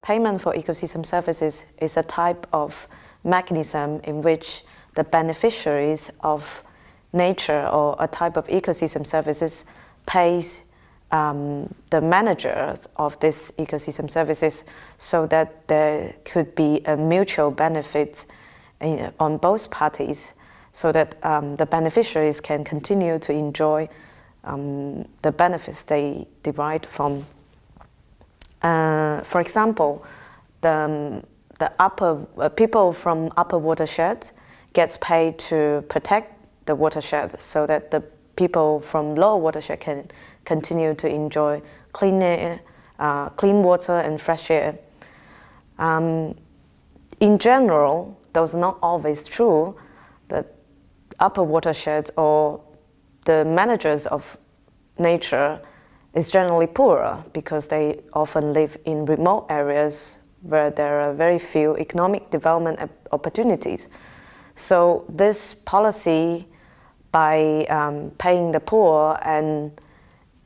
Payment for ecosystem services is a type of mechanism in which the beneficiaries of nature or a type of ecosystem services pays the managers of this ecosystem services so that there could be a mutual benefit on both parties, so that the beneficiaries can continue to enjoy the benefits they derived from. For example, the people from upper watersheds gets paid to protect the watershed so that the people from lower watershed can continue to enjoy clean air, clean water and fresh air. In general, though it's not always true, that upper watersheds or the managers of nature is generally poorer because they often live in remote areas where there are very few economic development opportunities. So this policy, by paying the poor and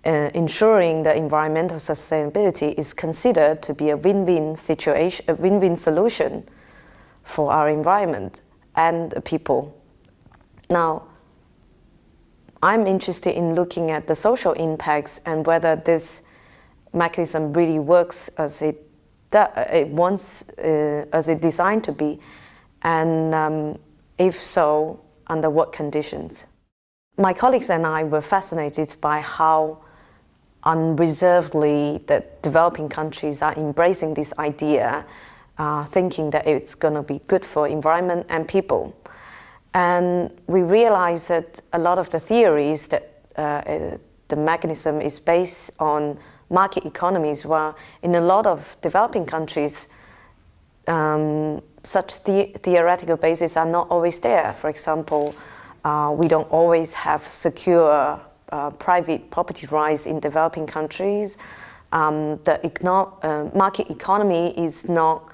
ensuring the environmental sustainability, is considered to be a win-win situation, a win-win solution for our environment and the people. Now, I'm interested in looking at the social impacts and whether this mechanism really works as it designed to be, and if so, under what conditions. My colleagues and I were fascinated by how unreservedly the developing countries are embracing this idea, thinking that it's going to be good for environment and people. And we realized that a lot of the theories that the mechanism is based on market economies, while in a lot of developing countries, such theoretical bases are not always there. For example, we don't always have secure private property rights in developing countries. The market economy is not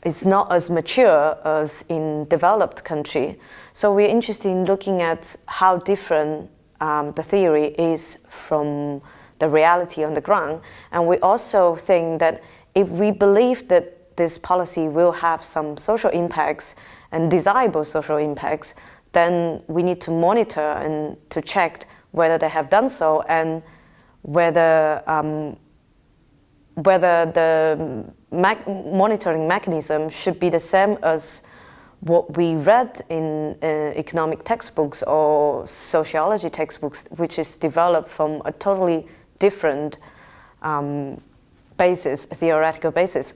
as mature as in developed country. So we're interested in looking at how different the theory is from the reality on the ground. And we also think that if we believe that this policy will have some social impacts and desirable social impacts, then we need to monitor and to check whether they have done so, and whether the monitoring mechanism should be the same as what we read in economic textbooks or sociology textbooks, which is developed from a totally different basis, a theoretical basis.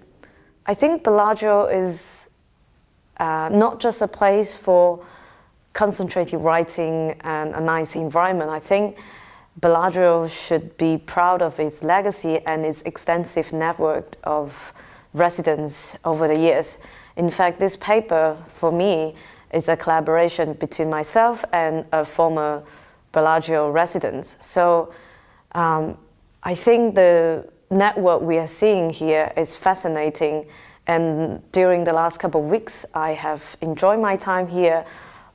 I think Bellagio is not just a place for concentrated writing and a nice environment. I think Bellagio should be proud of its legacy and its extensive network of residents over the years. In fact, this paper, for me, is a collaboration between myself and a former Bellagio resident. So I think the network we are seeing here is fascinating, and during the last couple of weeks, I have enjoyed my time here,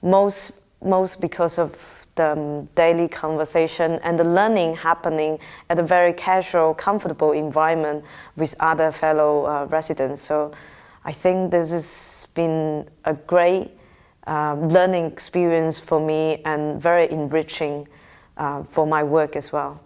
most because of the daily conversation and the learning happening at a very casual, comfortable environment with other fellow residents. So I think this has been a great learning experience for me and very enriching for my work as well.